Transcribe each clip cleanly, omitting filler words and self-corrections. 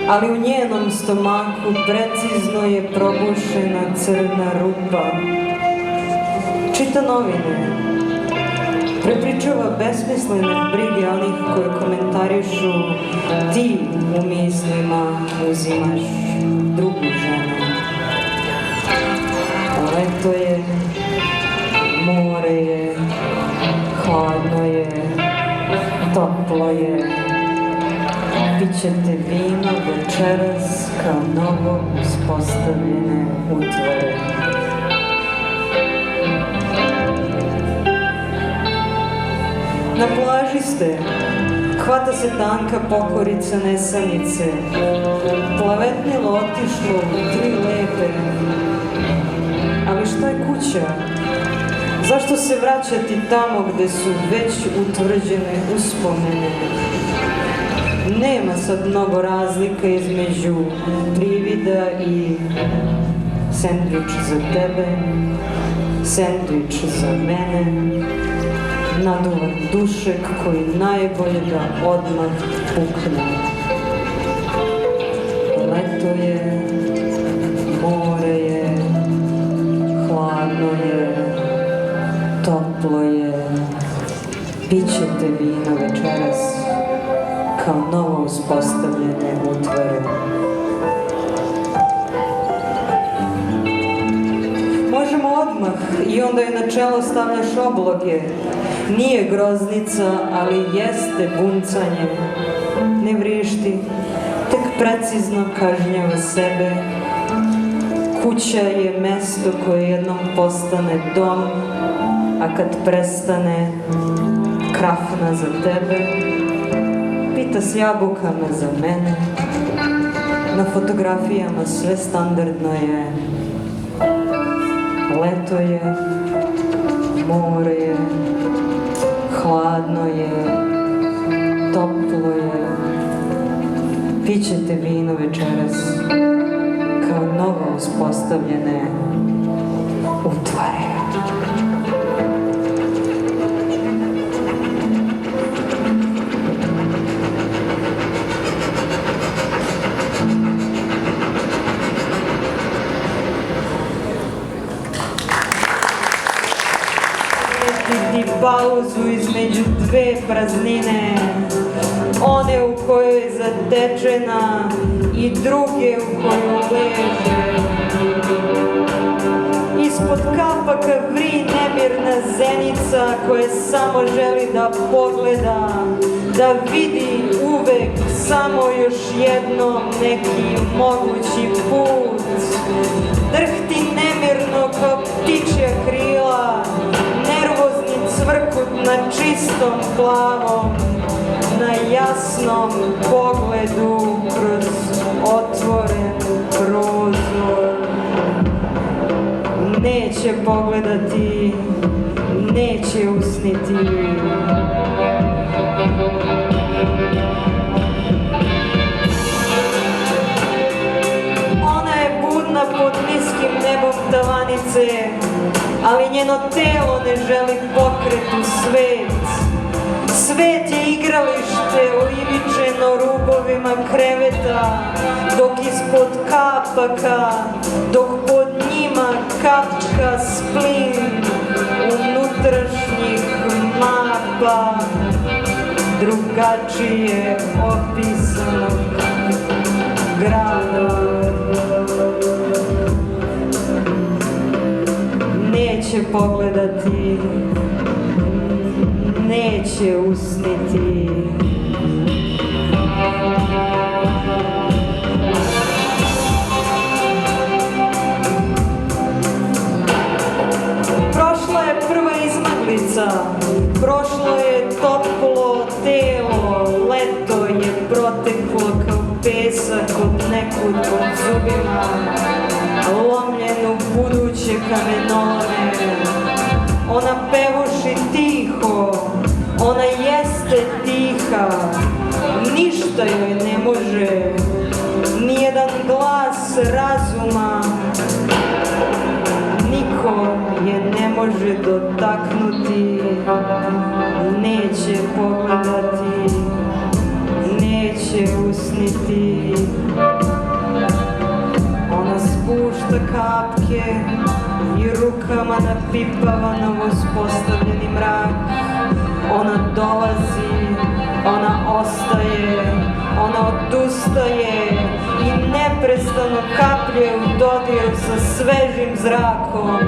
ali u njenom stomaku precizno je probušena crna rupa. Čita novine, prepričava besmislene brige onih koji komentarišu ti u mislima uzimaš drugu ženu. Leto je, more je, hladno je, toplo je. Pićete vino večeras kao novo uspostavljene utvore. Na plaži ste, hvata se tanka pokorica nesanice. Plavetnilo otišlo u 3 lepe. Ali šta je kuća? Zašto se vraćati tamo gde su već utvrđene uspomene? Nema sad mnogo razlika između privida i sendvič za tebe, sendvič za mene, naduvan dušek koji najbolje da odmah pukne. Leto je, more je, hladno je, toplo je, pićete vino večeras kao novo uspostavljene utvore. Možemo odmah i onda je na čelo stavljaš obloge. Nije groznica, ali jeste buncanje. Ne vrišti, tek precizno kažnjava sebe. Kuća je mesto koje jednom postane dom, a kad prestane, krafna za tebe. Pita s jabukama za mene. Na fotografijama sve standardno je. Leto je, more je, hladno je, toplo je. Pićete vino večeras kao novo uspostavljene utvare. Pauzu između 2 praznine, one u kojoj je zatečena i druge u kojoj leže. Ispod kapaka vri nemirna zenica koja samo želi da pogleda, da vidi uvek samo još jedno neki mogući put. Drhti nemirno kao ptičja krila, nervozni cvrkut na čistom plavom, na jasnom pogledu kroz otvoren prozor. Neće pogledati, neće usniti. Ona je budna pod niskim nebom tavanice, ali njeno telo ne želi pokret u svet. Svet je igralište oivičeno rubovima kreveta, dok ispod kapaka, dok pod njima kapka splin unutrašnjih mapa drugačije opisanog grada. Neće pogledati, neće usniti. Prošla je prva izmaglica, prošlo je toplo telo, leto je proteklo kao pesak od nekud pod zubima, lomljenu buduće kamenone. Ona pevuši tiho, ona jeste tiha, ništa joj ne može, nijedan glas razuma, niko je ne može dotaknuti, neće pogledati, neće ustati. pritisniti. Ona spušta kapke i rukama napipava novospostavljeni mrak. Ona dolazi, ona ostaje, ona odustaje i neprestano kaplje u dodiru sa svežim zrakom.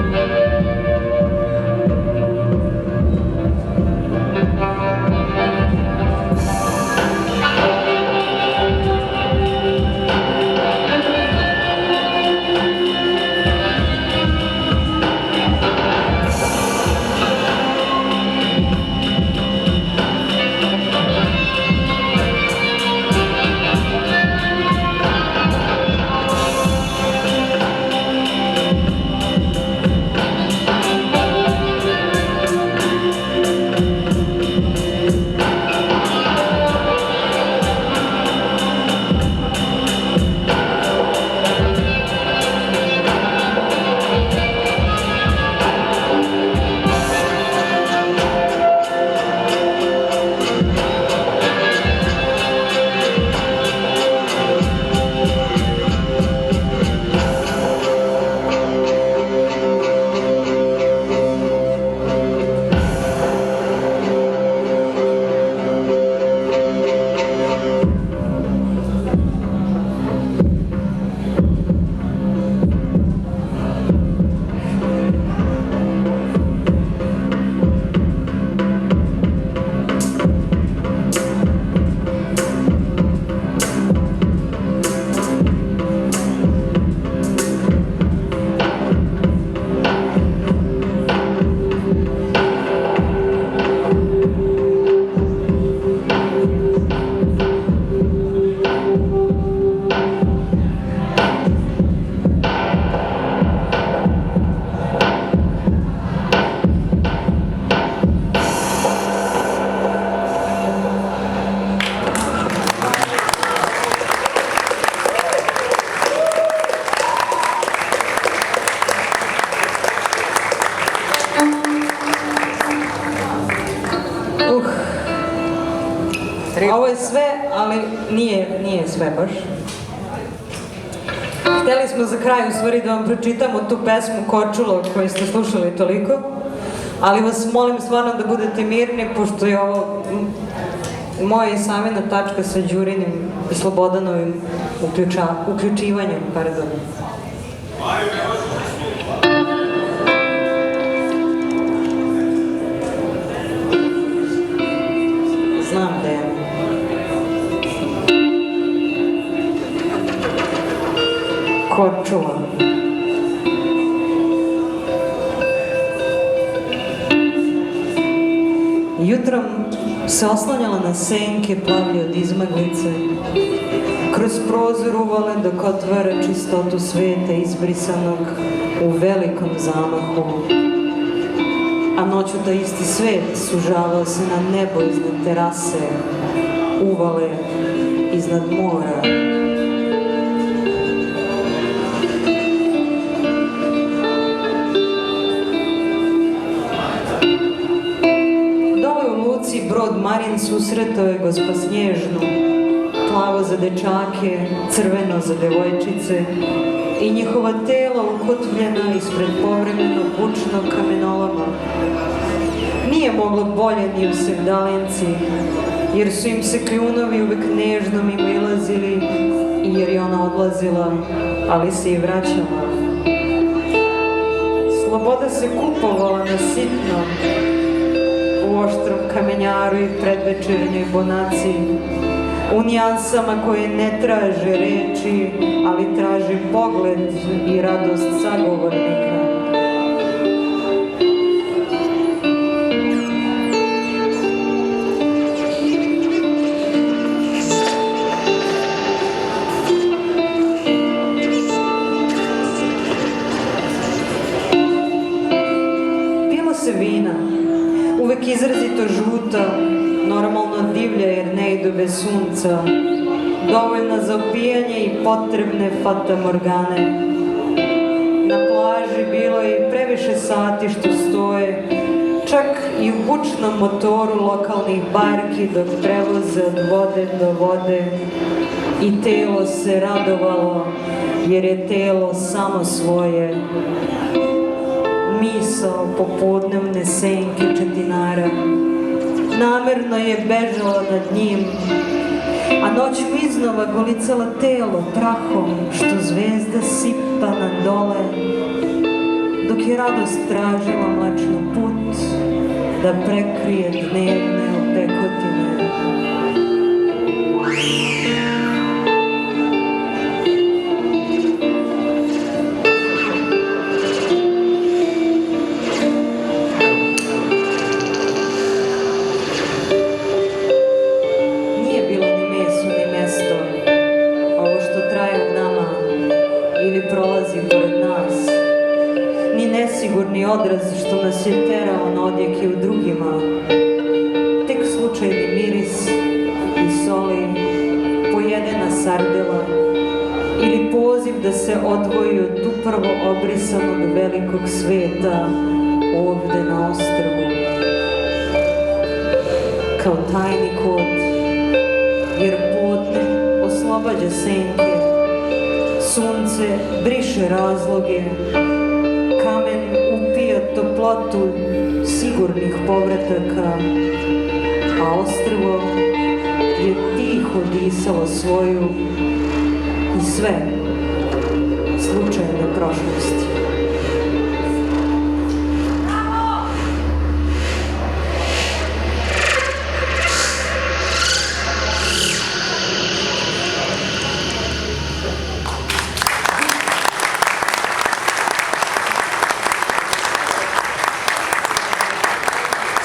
Ovo je sve, ali nije sve baš. Hteli smo za kraj u stvari da vam pročitamo tu pesmu Korčulo koju ste slušali toliko, ali vas molim stvarno da budete mirni, pošto je ovo moja i Samina tačka sa Đurinim i Slobodanovim uključivanjem, pardon. Znam da je. Korčula. Jutrom se oslanjala na senke plavlje od izmaglice, kroz prozor uvale dok otvara čistotu sveta izbrisanog u velikom zamahu. A noću taj isti svet sužavao se na nebo iznad terase, uvale iznad mora. Brod Marin susretao je gospa Snježnu, plavo za dečake, crveno za devojčice, i njihova tela ukotvljena ispred povremeno bučnog kamenoloma. Nije moglo bolje ni u Sevdalinci, jer su im se kljunovi uvek nežno mimo ilazili i jer je ona odlazila, ali se i vraćala. Sloboda se kupovala na sitno, u oštrom kamenjaru i predvečernjoj bonaci, u nijansama koje ne traže reči, ali traže pogled i radost sagovornika. Pilo se vina, uvek izrazito žuta, normalno divlja jer ne idu bez sunca, dovoljna za opijanje i potrebne fatamorgane. Na plaži bilo je previše sati što stoje, čak i u bučnom motoru lokalnih barki dok prevoze od vode do vode i telo se radovalo, jer je telo samo svoje. Misao popodnevne senke četinara namerno je bežala nad njim, a noć mu iznova golicala telo prahom, što zvezda sipa na dole, dok je radost tražila mlačno put da prekrije dnevne opekotine. Prolazi pored nas, ni nesigurni odraz što nas je terao na odjeke u drugima, tek slučajni miris i soli, pojedena sardela ili poziv da se odvoji od upravo obrisanog velikog sveta ovde na ostrvu. Kao tajni kod, jer podne oslobađa senke, sunce briše razloge, kamen upija toplotu sigurnih povrataka, a ostrvo je tiho disalo svoju i sve slučajne prošlosti.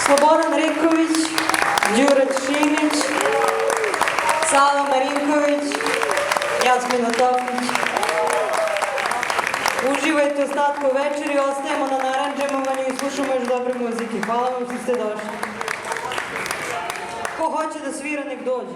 Slobodan Riković, Đurađ Šimić, Sava Marinković, Jasmina Topić. Uživajte ostatku večeri, ostajemo na naranđemovanju i slušamo još dobre muzike. Hvala vam što ste došli. Ko hoće da svira, nek dođe.